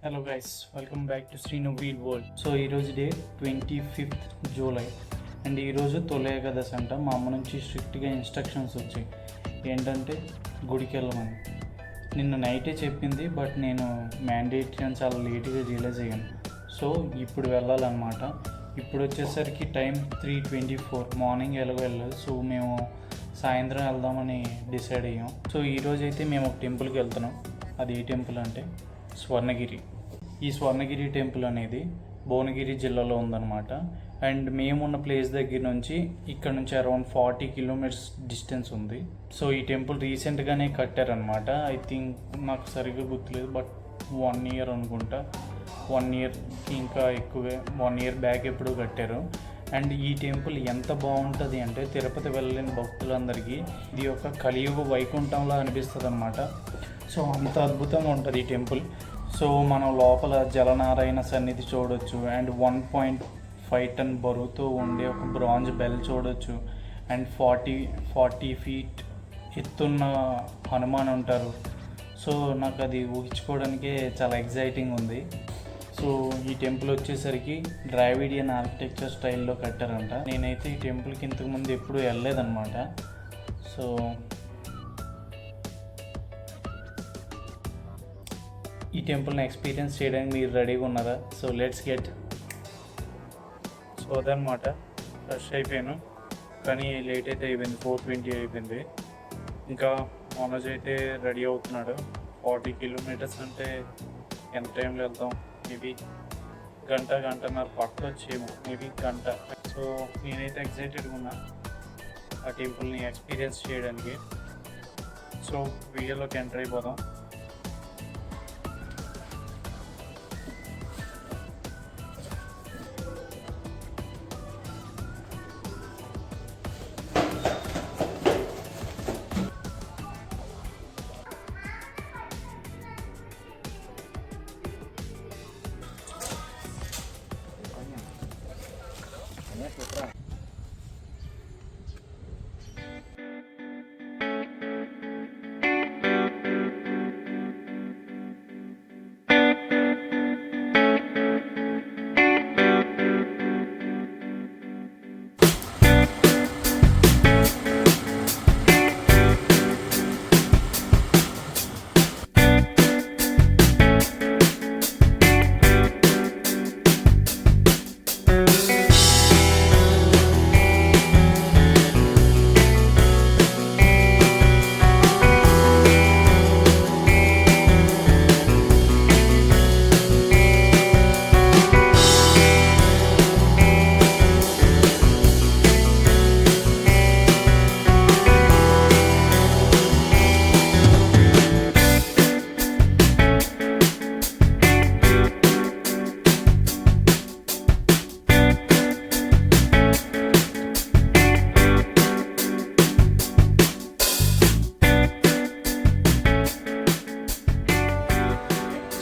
Hello guys, welcome back to Srinu wheel world. So ఈరోజు day 25th July and ఈరోజు తొలి ఏకాదశి అంట. మా అమ్మ నుంచి స్ట్రిక్ట్గా ఇన్స్ట్రక్షన్స్ వచ్చాయి. ఏంటంటే గుడికి వెళ్ళమని. నిన్న నైటే చెప్పింది, బట్ నేను మ్యాండేటరీ అని చాలా లేట్గా రియలైజ్ అయ్యాను. సో ఇప్పుడు వెళ్ళాలన్నమాట. ఇప్పుడు వచ్చేసరికి టైం 3:24, మార్నింగ్ ఎలాగో వెళ్ళాలి. సో మేము సాయంత్రం వెళ్దామని డిసైడ్ అయ్యాం. సో ఈరోజు అయితే మేము ఒక టెంపుల్కి వెళ్తున్నాం. అది ఏ టెంపుల్ అంటే స్వర్ణగిరి. ఈ స్వర్ణగిరి టెంపుల్ అనేది భువనగిరి జిల్లాలో ఉందన్నమాట. అండ్ మేమున్న ప్లేస్ దగ్గర నుంచి ఇక్కడ నుంచి అరౌండ్ 40 కిలోమీటర్స్ డిస్టెన్స్ ఉంది. సో ఈ టెంపుల్ రీసెంట్గానే కట్టారనమాట. ఐ థింక్ నాకు సరిగ్గా గుర్తులేదు, బట్ 1 year అనుకుంటా. 1 yearకి ఇంకా ఎక్కువే, 1 year బ్యాక్ ఎప్పుడూ కట్టారు. అండ్ ఈ టెంపుల్ ఎంత బాగుంటుంది అంటే తిరుపతి వెళ్ళలేని భక్తులందరికీ ఇది ఒక కలియుగ వైకుంఠంలో అనిపిస్తుంది అనమాట. సో అంత అద్భుతంగా ఉంటుంది ఈ టెంపుల్. సో మనం లోపల జలనారాయణ సన్నిధి చూడొచ్చు. అండ్ 1.5 ton బరువుతో ఉండే ఒక బ్రాంజ్ బెల్ చూడొచ్చు. అండ్ 40 feet ఎత్తున్న హనుమాన్ ఉంటారు. సో నాకు అది ఊహించుకోవడానికే చాలా ఎగ్జైటింగ్ ఉంది. సో ఈ టెంపుల్ వచ్చేసరికి ద్రావిడియన్ ఆర్కిటెక్చర్ స్టైల్లో కట్టారంట. నేనైతే ఈ టెంపుల్కి ఇంతకుముందు ఎప్పుడూ వెళ్ళలేదన్నమాట. సో ఈ టెంపుల్ని ఎక్స్పీరియన్స్ చేయడానికి మీరు రెడీగా ఉన్నారా? So let's get. సో అదనమాట, రష్ అయిపోయాను, కానీ లేట్ అయితే అయిపోయింది. 4:20 అయిపోయింది. ఇంకా మనోజ్ అయితే రెడీ అవుతున్నాడు. 40 kilometers అంటే ఎంత టైంలో వెళ్తాం? మేబీ గంటన్నర పట్టొచ్చేమో, మేబీ గంట. సో నేనైతే ఎక్సైటెడ్గా ఉన్నా ఆ టెంపుల్ని ఎక్స్పీరియన్స్ చేయడానికి. సో వీడియోలోకి ఎంటర్ అయిపోదాం.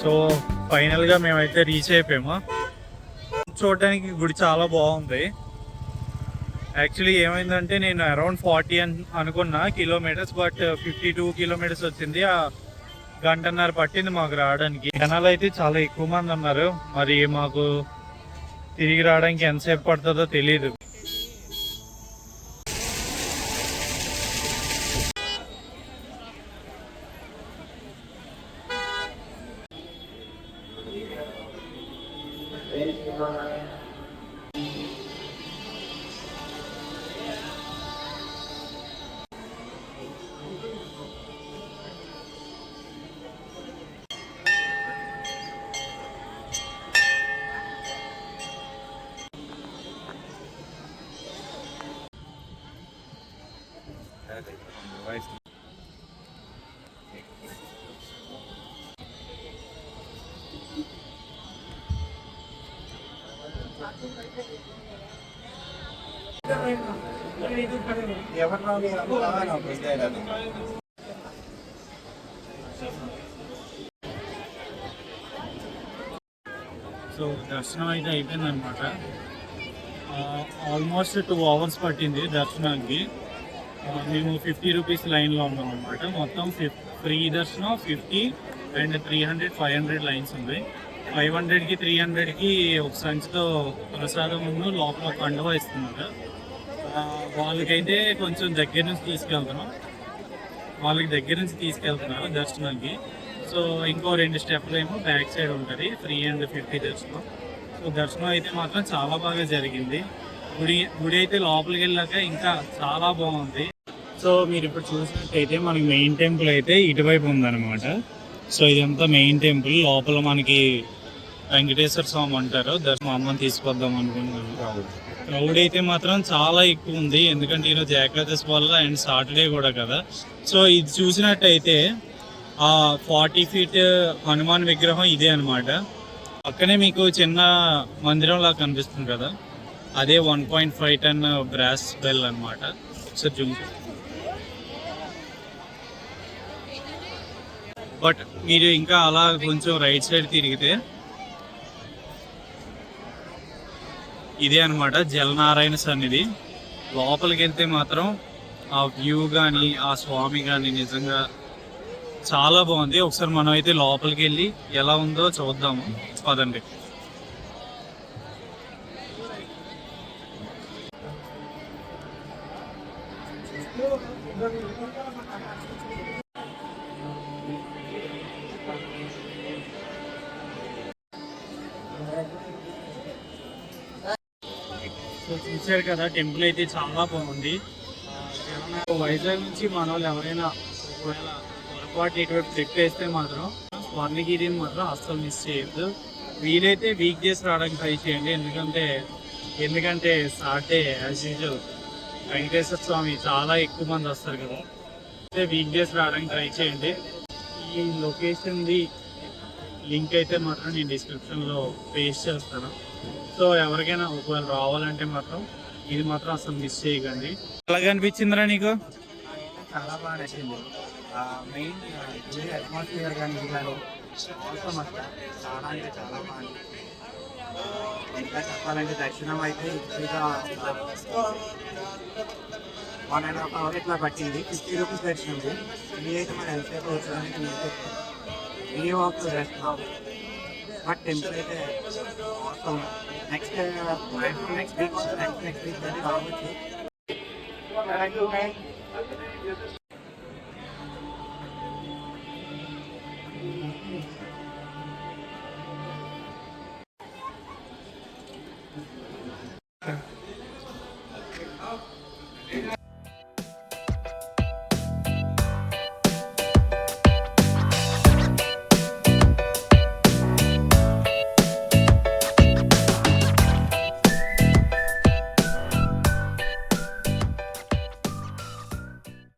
సో ఫైనల్గా మేమైతే రీచ్ అయిపోయాము. చూడడానికి గుడి చాలా బాగుంది. యాక్చువల్లీ ఏమైందంటే నేను అరౌండ్ 40 అనుకున్నా కిలోమీటర్స్, బట్ 52 kilometers వచ్చింది. ఆ గంటన్నర పట్టింది మాకు రావడానికి. జనాలు అయితే చాలా ఎక్కువ మంది ఉన్నారు. మరి మాకు తిరిగి రావడానికి ఎంతసేపు పడుతుందో తెలియదు. సో దర్శనం అయితే అయిపోయింది అనమాట. ఆల్మోస్ట్ 2 hours పట్టింది దర్శనానికి. మేము 50 rupees లైన్లో ఉన్నాం అనమాట. మొత్తం ఫ్రీ దర్శనం 50 అండ్ 300, 500 లైన్స్ ఉంది. 500కి 300కి ఒక సంచితో ప్రసాదం లోపల కండువా ఇస్తున్నారు. వాళ్ళకైతే కొంచెం దగ్గర నుంచి తీసుకెళ్తున్నారు దర్శనానికి. సో ఇంకో 2 స్టెప్లు ఏమో బ్యాక్ సైడ్ ఉంటుంది, ఫ్రీ అండ్ 50 దర్శనం. సో దర్శనం అయితే మాత్రం చాలా బాగా జరిగింది. గుడి అయితే లోపలికి వెళ్ళాక ఇంకా చాలా బాగుంది. సో మీరు ఇప్పుడు చూసినట్టయితే మనకి మెయిన్ టెంపుల్ అయితే ఇటువైపు ఉందన్నమాట. సో ఇదంతా మెయిన్ టెంపుల్. లోపల మనకి వెంకటేశ్వర స్వామి అంటారు. మా అమ్మని తీసుకొద్దాం అనుకుంటున్నాను. క్రౌడ్ అయితే మాత్రం చాలా ఎక్కువ ఉంది, ఎందుకంటే ఈరోజు ఏకాదశి వల్ల అండ్ సాటర్డే కూడా కదా. సో ఇది చూసినట్టయితే ఆ 40 ఫీట్ హనుమాన్ విగ్రహం ఇదే అనమాట. పక్కనే మీకు చిన్న మందిరం లాగా కనిపిస్తుంది కదా, అదే 1.5 టన్ బ్రాస్ బెల్ అనమాట. సో జూమ్ బట్ మీరు ఇంకా అలా కొంచెం రైట్ సైడ్ తిరిగితే ఇదే అనమాట జలనారాయణ సన్నిధి. లోపలికి వెళ్తే మాత్రం ఆ వ్యూ కానీ ఆ స్వామి కానీ నిజంగా చాలా బాగుంది. ఒకసారి మనం అయితే లోపలికి వెళ్ళి ఎలా ఉందో చూద్దాము, పదండి. సో చూసారు కదా, టెంపుల్ అయితే చాలా బాగుంది. వైజాగ్ నుంచి మన వాళ్ళు ఎవరైనా ఒకవేళ పొరపాటు ఇటువంటి ట్రిప్ వేస్తే మాత్రం స్వర్ణగిరిని మాత్రం అస్సలు మిస్ చేయొద్దు. వీలైతే వీక్ డేస్ రావడానికి ట్రై చేయండి, ఎందుకంటే సాటర్డే యాజ్ యూజువల్ వెంకటేశ్వర స్వామి చాలా ఎక్కువ మంది వస్తారు కదా. అయితే వీక్ డేస్ రావడానికి ట్రై చేయండి. ఈ లొకేషన్ది లింక్ అయితే మాత్రం నేను డిస్క్రిప్షన్లో పేస్ట్ చేస్తాను. సో ఎవరికైనా ఒకవేళ రావాలంటే మాత్రం ఇది మాత్రం అసలు మిస్ చేయకండి. ఎలాగ అనిపించిందిరా నీకు? చాలా బాగా నచ్చింది. మెయిన్ అట్మాస్ఫియర్ కానీ అవసరం అట్లా చాలా అంటే చాలా బాగుంది. ఇంకా చెప్పాలంటే దర్శనం అయితే ఇంకా 1.5 hour ఇట్లా పట్టింది. 50 రూపీస్ దర్శనం. ఇది అయితే మనం ఎంతసేపు వచ్చడానికి ఏ వాక్ దర్శనం. బట్ టెంపుల్ అయితే అవసరం. నెక్స్ట్ వీక్ రావచ్చు.